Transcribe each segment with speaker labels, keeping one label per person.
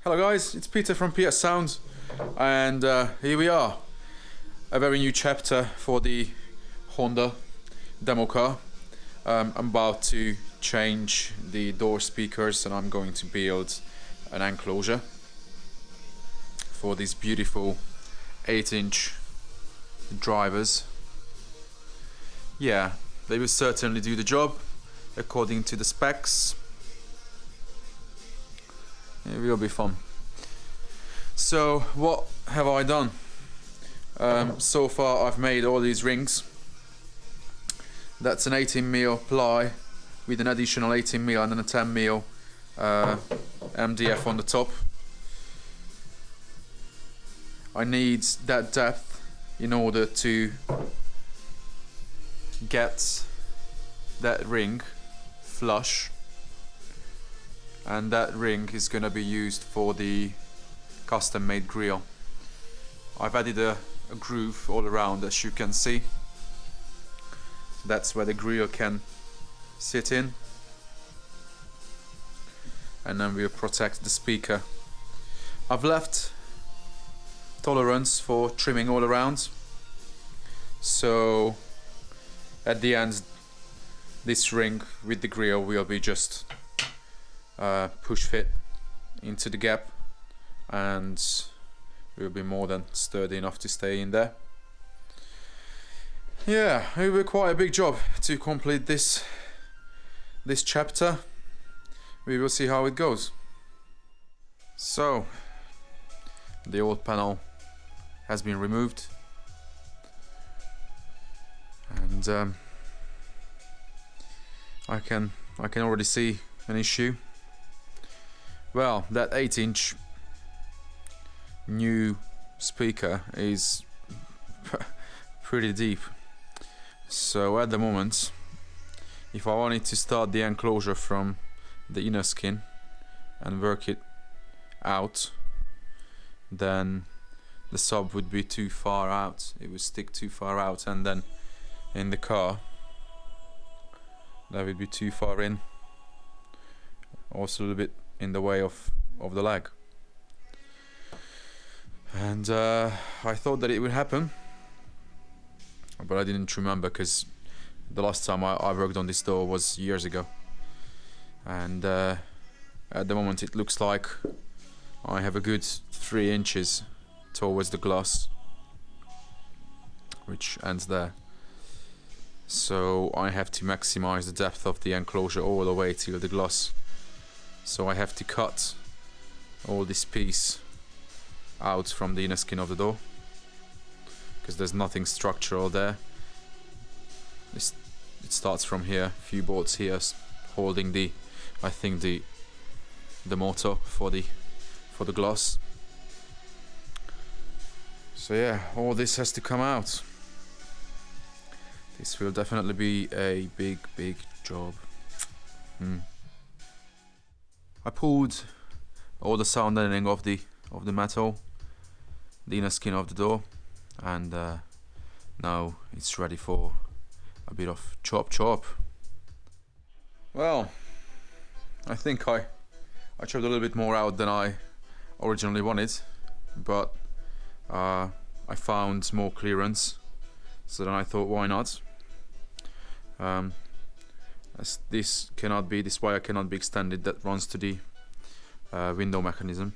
Speaker 1: Hello guys, it's Peter from PS Sound, and here we are, a very new chapter for the Honda demo car. I'm about to change the door speakers and I'm going to build an enclosure for these beautiful 8-inch drivers. Yeah, they will certainly do the job according to the specs. It will be fun. So what have I done? So far I've made all these rings. That's an 18mm ply with an additional 18mm and then a 10mm MDF on the top. I need that depth in order to get that ring flush, and that ring is gonna be used for the custom made grille. I've added a groove all around, as you can see. That's where the grille can sit in, and then we'll protect the speaker. I've left tolerance for trimming all around, so at the end this ring with the grille will be just push fit into the gap, and will be more than sturdy enough to stay in there. Yeah, it will be quite a big job to complete this chapter. We will see how it goes. So the old panel has been removed, and I can already see an issue. Well, that 8-inch new speaker is pretty deep, so at the moment, if I wanted to start the enclosure from the inner skin and work it out, then the sub would be too far out. It would stick too far out, and then in the car that would be too far in, also a little bit in the way of the leg. And I thought that it would happen, but I didn't remember, because the last time I worked on this door was years ago, and at the moment it looks like I have a good 3 inches towards the glass, which ends there. So I have to maximize the depth of the enclosure all the way till the glass. So I have to cut all this piece out from the inner skin of the door, because there's nothing structural there. It starts from here, a few bolts here holding the, I think the motor for the glass. So yeah, all this has to come out. This will definitely be a big job. I pulled all the sound deadening of the metal, the inner skin of the door, and now it's ready for a bit of chop. Well, I think I chopped a little bit more out than I originally wanted, but I found more clearance, so then I thought, why not? As this wire cannot be extended, that runs to the window mechanism.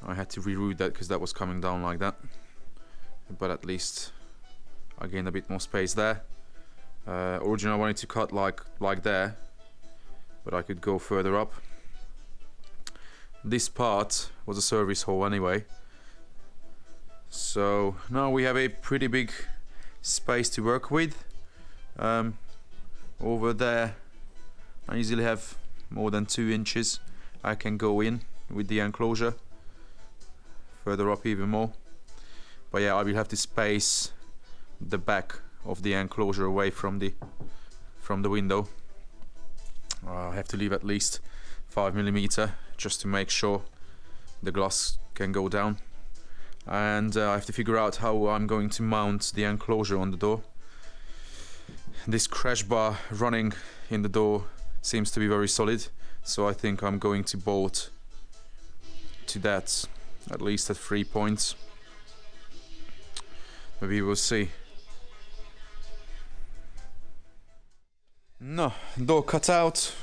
Speaker 1: I had to reroute that because that was coming down like that, but at least I gained a bit more space there. Originally I wanted to cut like there, but I could go further up. This part was a service hole anyway, so now we have a pretty big space to work with. Over there I easily have more than 2 inches I can go in with the enclosure, further up even more. But yeah, I will have to space the back of the enclosure away from the window. I have to leave at least 5mm just to make sure the glass can go down, and I have to figure out how I'm going to mount the enclosure on the door. This crash bar running in the door seems to be very solid, so I think I'm going to bolt to that, at least at 3 points. Maybe we'll see. No, door cut out.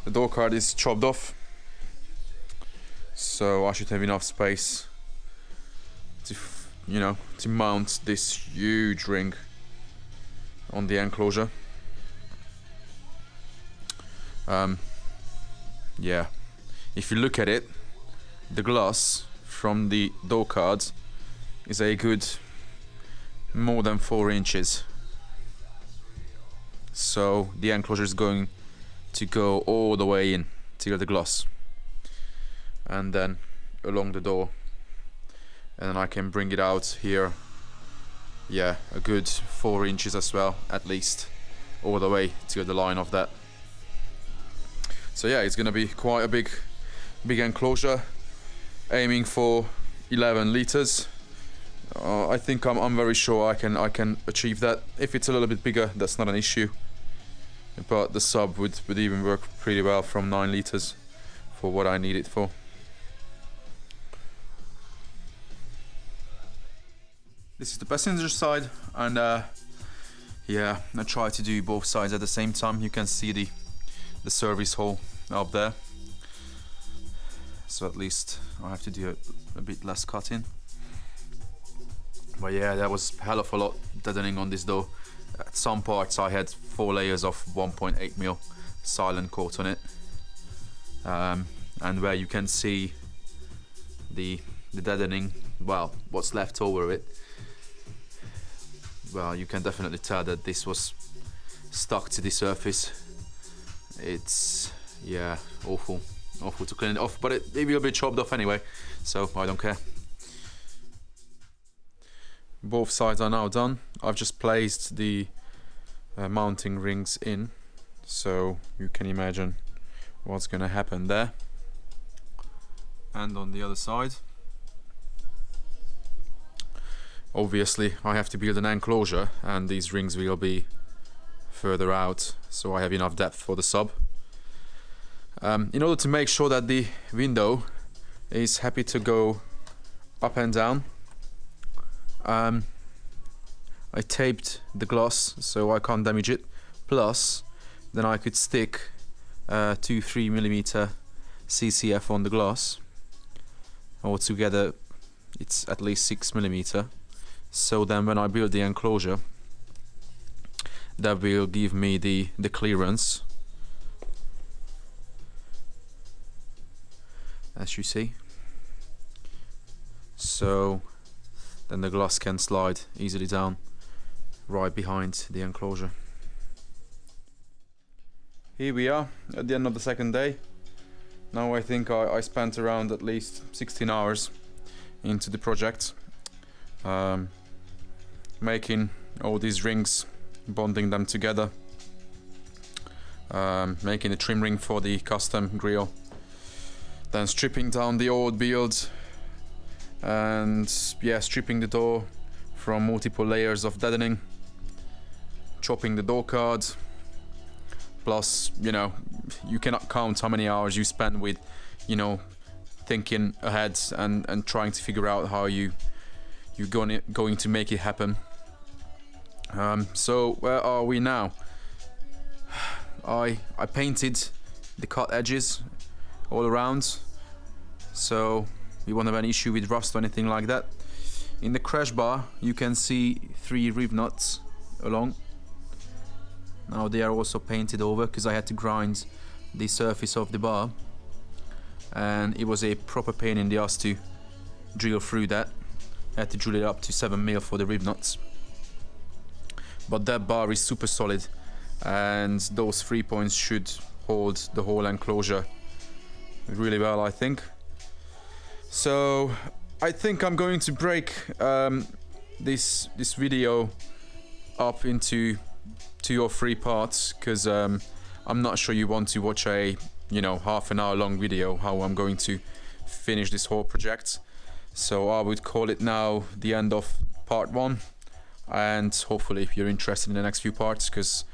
Speaker 1: The door card is chopped off, so I should have enough space to, to mount this huge ring on the enclosure. Yeah, if you look at it, the glass from the door card is a good more than 4 inches. So the enclosure is going to go all the way in till the glass, and then along the door, and then I can bring it out here. Yeah, a good 4 inches as well, at least, all the way to the line of that. So yeah, it's gonna be quite a big enclosure, aiming for 11 liters. I think I'm very sure I can achieve that. If it's a little bit bigger, that's not an issue. But the sub would even work pretty well from 9 liters for what I need it for. This is the passenger side, and yeah, I try to do both sides at the same time. You can see the service hole up there, so at least I have to do a bit less cutting. But yeah, there was hell of a lot deadening on this door. At some parts I had 4 layers of 1.8mm silent coat on it, and where you can see the deadening, well, what's left over of it, well, you can definitely tell that this was stuck to the surface. It's, yeah, awful to clean it off, but it will be chopped off anyway, so I don't care. Both sides are now done. I've just placed the mounting rings in, so you can imagine what's gonna happen there. And on the other side, obviously I have to build an enclosure, and these rings will be further out, so I have enough depth for the sub. In order to make sure that the window is happy to go up and down, I taped the glass so I can't damage it. Plus, then I could stick 2-3mm CCF on the glass. Altogether, it's at least 6mm. So then, when I build the enclosure, that will give me the clearance, as you see. So then the glass can slide easily down right behind the enclosure. Here we are at the end of the second day. Now I think I spent around at least 16 hours into the project, making all these rings, bonding them together, making a trim ring for the custom grille, then stripping down the old build, and yeah, stripping the door from multiple layers of deadening, chopping the door card. Plus, you cannot count how many hours you spend with, thinking ahead and trying to figure out how you're going to make it happen. So where are we now? I painted the cut edges all around, so we won't have an issue with rust or anything like that. In the crash bar you can see 3 rib nuts along. Now they are also painted over because I had to grind the surface of the bar, and it was a proper pain in the ass to drill through that. I had to drill it up to 7mm for the rib nuts. But that bar is super solid, and those 3 points should hold the whole enclosure really well, I think. So I think I'm going to break this video up into 2 or 3 parts, because I'm not sure you want to watch a half an hour long video how I'm going to finish this whole project. So I would call it now the end of part 1, and hopefully if you're interested in the next few parts, because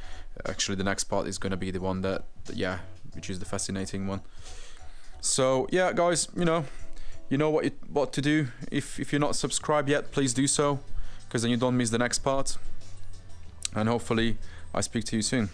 Speaker 1: actually the next part is going to be the one which is the fascinating one. So yeah, guys, you know what to do. If you're not subscribed yet, please do so, because then you don't miss the next part. And hopefully I speak to you soon.